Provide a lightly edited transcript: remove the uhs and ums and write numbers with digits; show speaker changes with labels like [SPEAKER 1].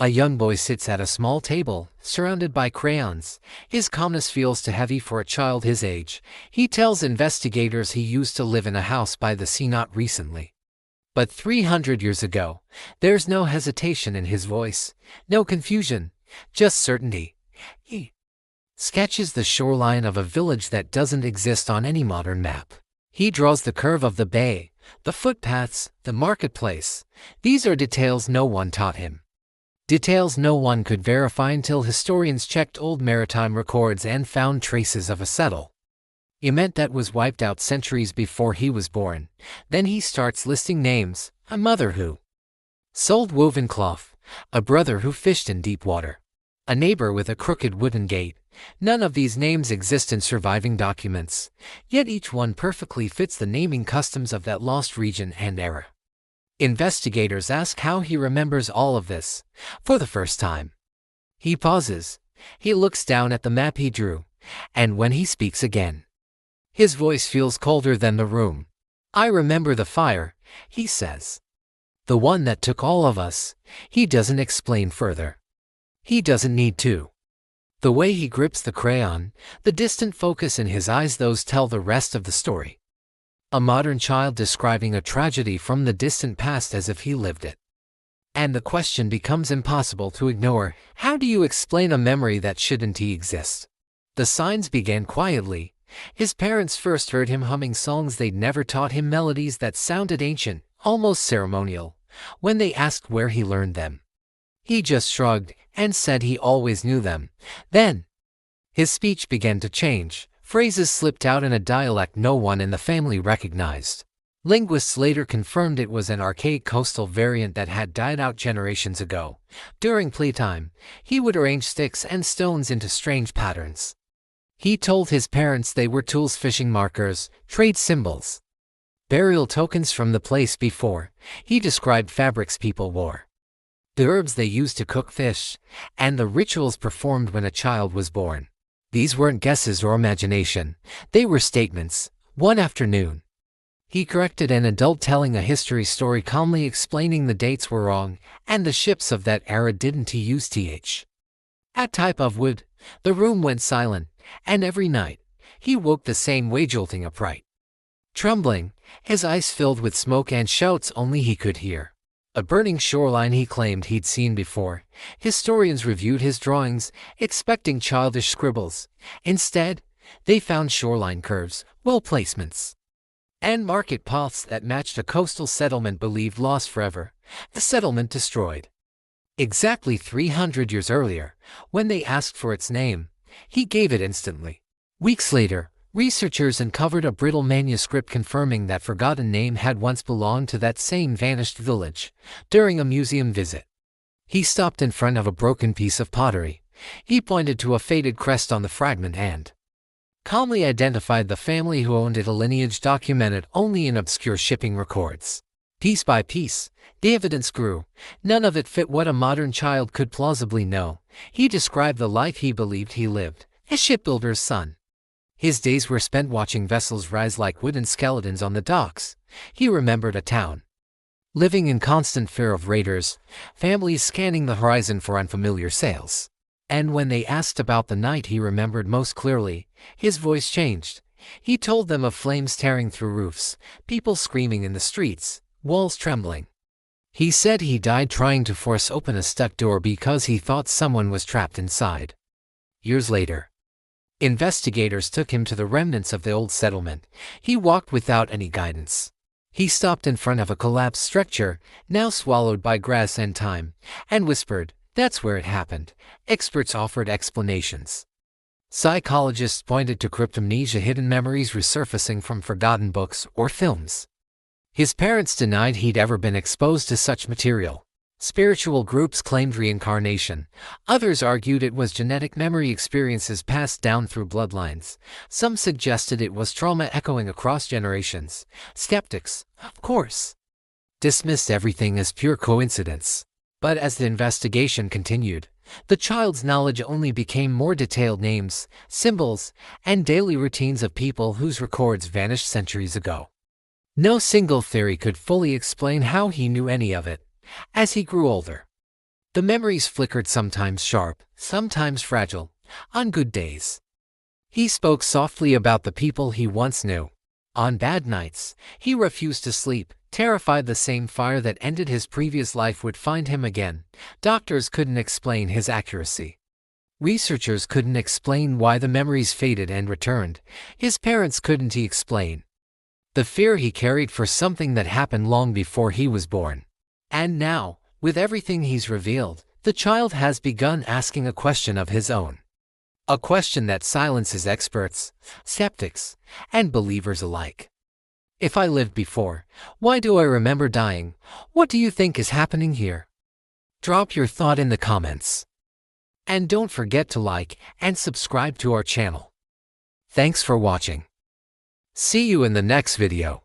[SPEAKER 1] A young boy sits at a small table, surrounded by crayons. His calmness feels too heavy for a child his age. He tells investigators he used to live in a house by the sea not recently, but 300 years ago. There's no hesitation in his voice, no confusion, just certainty. He sketches the shoreline of a village that doesn't exist on any modern map. He draws the curve of the bay, the footpaths, the marketplace. These are details no one taught him. Details no one could verify until historians checked old maritime records and found traces of a settlement that was wiped out centuries before he was born. Then he starts listing names: a mother who sold woven cloth, a brother who fished in deep water, a neighbor with a crooked wooden gate. None of these names exist in surviving documents, yet each one perfectly fits the naming customs of that lost region and era. Investigators ask how he remembers all of this. For the first time, he pauses. He looks down at the map he drew, and when he speaks again, his voice feels colder than the room. "I remember the fire," he says. "The one that took all of us." He doesn't explain further. He doesn't need to. The way he grips the crayon, the distant focus in his eyes, those tell the rest of the story. A modern child describing a tragedy from the distant past as if he lived it. And the question becomes impossible to ignore: how do you explain a memory that shouldn't exist? The signs began quietly. His parents first heard him humming songs they'd never taught him, melodies that sounded ancient, almost ceremonial. When they asked where he learned them, he just shrugged and said he always knew them. Then his speech began to change. Phrases slipped out in a dialect no one in the family recognized. Linguists later confirmed it was an archaic coastal variant that had died out generations ago. During playtime, he would arrange sticks and stones into strange patterns. He told his parents they were tools, fishing markers, trade symbols, burial tokens from the place before. He described fabrics people wore, the herbs they used to cook fish, and the rituals performed when a child was born. These weren't guesses or imagination. They were statements. One afternoon, he corrected an adult telling a history story, calmly explaining the dates were wrong, and the ships of that era didn't use a type of wood. The room went silent, and every night, he woke the same way, jolting upright, trembling, his eyes filled with smoke and shouts only he could hear. A burning shoreline he claimed he'd seen before. Historians reviewed his drawings, expecting childish scribbles. Instead, they found shoreline curves, well placements, and market paths that matched a coastal settlement believed lost forever, the settlement destroyed. Exactly 300 years earlier, when they asked for its name, he gave it instantly. Weeks later, researchers uncovered a brittle manuscript confirming that forgotten name had once belonged to that same vanished village. During a museum visit, he stopped in front of a broken piece of pottery. He pointed to a faded crest on the fragment and calmly identified the family who owned it, a lineage documented only in obscure shipping records. Piece by piece, the evidence grew. None of it fit what a modern child could plausibly know. He described the life he believed he lived, a shipbuilder's son. His days were spent watching vessels rise like wooden skeletons on the docks. He remembered a town living in constant fear of raiders, families scanning the horizon for unfamiliar sails. And when they asked about the night he remembered most clearly, his voice changed. He told them of flames tearing through roofs, people screaming in the streets, walls trembling. He said he died trying to force open a stuck door because he thought someone was trapped inside. Years later, investigators took him to the remnants of the old settlement. He walked without any guidance. He stopped in front of a collapsed structure, now swallowed by grass and time, and whispered, "That's where it happened." Experts offered explanations. Psychologists pointed to cryptomnesia, hidden memories resurfacing from forgotten books or films. His parents denied he'd ever been exposed to such material. Spiritual groups claimed reincarnation. Others argued it was genetic memory experiences passed down through bloodlines. Some suggested it was trauma echoing across generations. Skeptics, of course, dismissed everything as pure coincidence. But as the investigation continued, the child's knowledge only became more detailed: names, symbols, and daily routines of people whose records vanished centuries ago. No single theory could fully explain how he knew any of it. As he grew older, The memories flickered, sometimes sharp, sometimes fragile, on good days. He spoke softly about the people he once knew. On bad nights, he refused to sleep, terrified the same fire that ended his previous life would find him again. Doctors couldn't explain his accuracy. Researchers couldn't explain why the memories faded and returned. His parents couldn't explain the fear he carried for something that happened long before he was born. And now, with everything he's revealed, the child has begun asking a question of his own. A question that silences experts, skeptics, and believers alike. If I lived before, why do I remember dying? What do you think is happening here? Drop your thought in the comments. And don't forget to like and subscribe to our channel. Thanks for watching. See you in the next video.